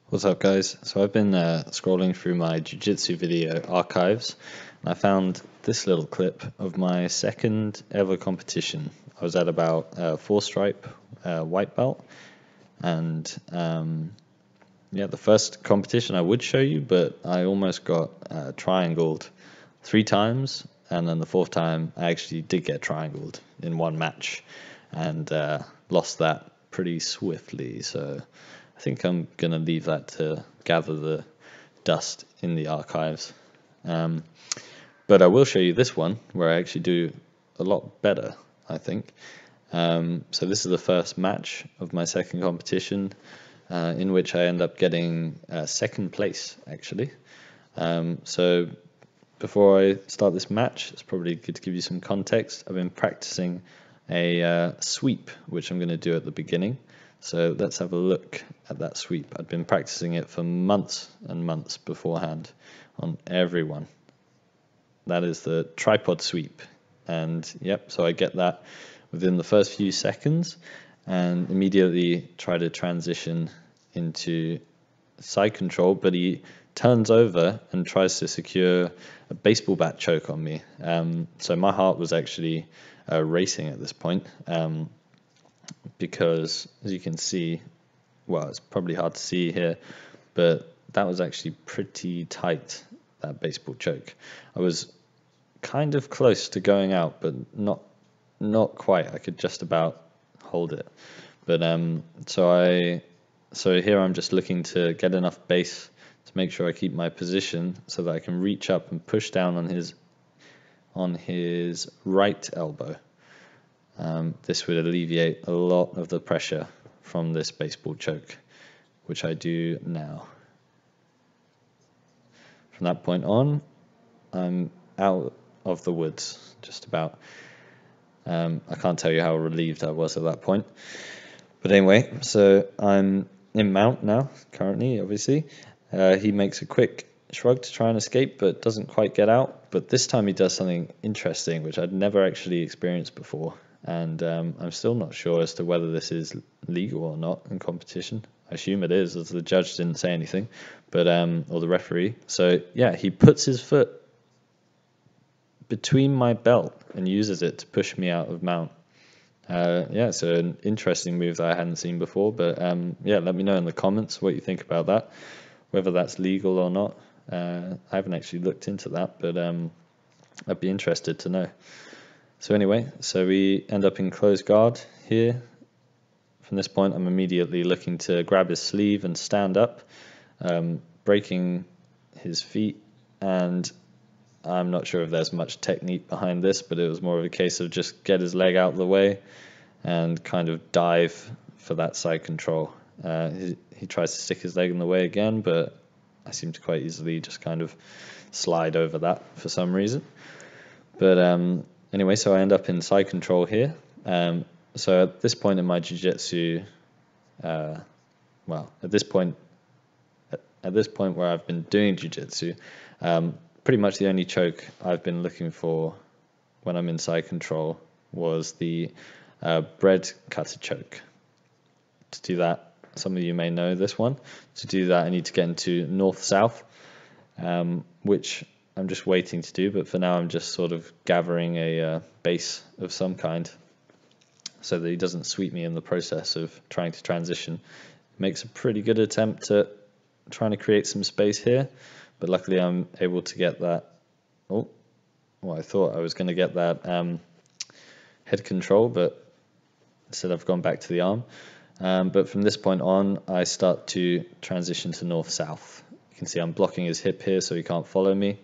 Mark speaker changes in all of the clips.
Speaker 1: What's up, guys? So I've been scrolling through my jiu-jitsu video archives, and I found this little clip of my second ever competition. I was at about 4-stripe white belt, and yeah, the first competition I would show you, but I almost got triangled 3 times, and then the 4th time I actually did get triangled in one match, and lost that pretty swiftly. So I think I'm going to leave that to gather the dust in the archives. But I will show you this one where I actually do a lot better, I think. So this is the first match of my second competition, in which I end up getting second place, actually. So before I start this match, it's probably good to give you some context. I've been practicing a sweep, which I'm going to do at the beginning. So let's have a look at that sweep. I'd been practicing it for months and months beforehand on everyone. That is the tripod sweep. And yep, so I get that within the first few seconds and immediately try to transition into side control, but he turns over and tries to secure a baseball bat choke on me. So my heart was actually racing at this point. Because as you can see, well, it's probably hard to see here, but that was actually pretty tight, that baseball choke. I was kind of close to going out, but not quite. I could just about hold it. But so here I'm just looking to get enough base to make sure I keep my position so that I can reach up and push down on his right elbow. This would alleviate a lot of the pressure from this baseball choke, which I do now. From that point on, I'm out of the woods, just about. I can't tell you how relieved I was at that point. But anyway, so I'm in mount now, currently, obviously. He makes a quick shrug to try and escape, but doesn't quite get out. But this time he does something interesting, which I'd never actually experienced before. And I'm still not sure as to whether this is legal or not in competition. I assume it is, as the judge didn't say anything, but or the referee. So yeah, he puts his foot between my belt and uses it to push me out of mount. Yeah, so an interesting move that I hadn't seen before. But yeah, let me know in the comments what you think about that, whether that's legal or not. I haven't actually looked into that, but I'd be interested to know. So anyway, so we end up in close guard here. From this point, I'm immediately looking to grab his sleeve and stand up, breaking his feet. And I'm not sure if there's much technique behind this, but it was more of a case of just get his leg out of the way and kind of dive for that side control. He tries to stick his leg in the way again, but I seem to quite easily just kind of slide over that for some reason. But anyway, so I end up in side control here. So at this point in my jiu-jitsu, well, at this point where I've been doing jiu-jitsu, pretty much the only choke I've been looking for when I'm in side control was the bread cutter choke. To do that, some of you may know this one. To do that, I need to get into north-south, which I'm just waiting to do, but for now I'm just sort of gathering a base of some kind so that he doesn't sweep me in the process of trying to transition. Makes a pretty good attempt at trying to create some space here, but luckily I'm able to get that. Oh, well, I thought I was going to get that head control, but instead I've gone back to the arm. But from this point on, I start to transition to north-south. You can see I'm blocking his hip here so he can't follow me.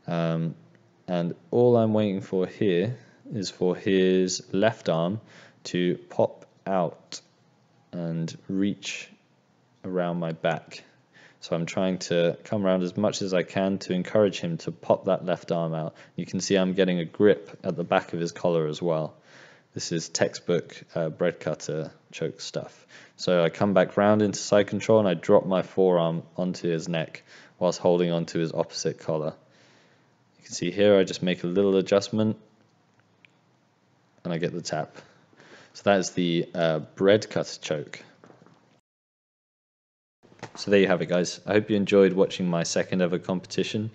Speaker 1: And all I'm waiting for here is for his left arm to pop out and reach around my back. So I'm trying to come around as much as I can to encourage him to pop that left arm out. You can see I'm getting a grip at the back of his collar as well. This is textbook bread cutter choke stuff. So I come back round into side control and I drop my forearm onto his neck whilst holding onto his opposite collar. You can see here I just make a little adjustment and I get the tap. So that is the bread cutter choke. So there you have it, guys. I hope you enjoyed watching my second ever competition.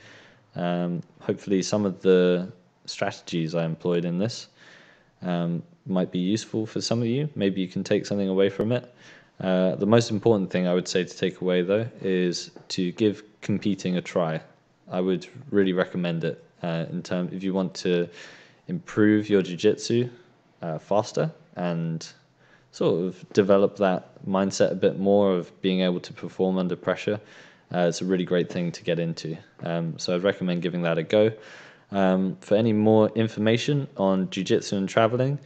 Speaker 1: Hopefully some of the strategies I employed in this might be useful for some of you. Maybe you can take something away from it. The most important thing I would say to take away, though, is to give competing a try. I would really recommend it if you want to improve your jiu-jitsu faster and sort of develop that mindset a bit more of being able to perform under pressure. It's a really great thing to get into. So I'd recommend giving that a go. For any more information on jiu-jitsu and traveling,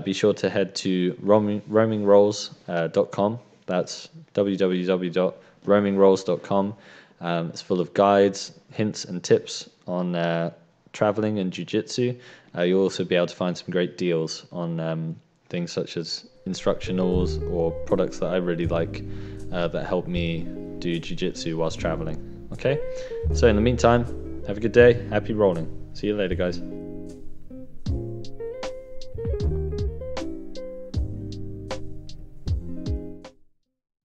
Speaker 1: be sure to head to roamingrolls.com. That's www.roamingrolls.com. It's full of guides, hints, and tips on traveling and jiu-jitsu. You'll also be able to find some great deals on things such as instructionals or products that I really like that help me do jiu-jitsu whilst traveling. Okay, so in the meantime, have a good day, happy rolling. See you later, guys.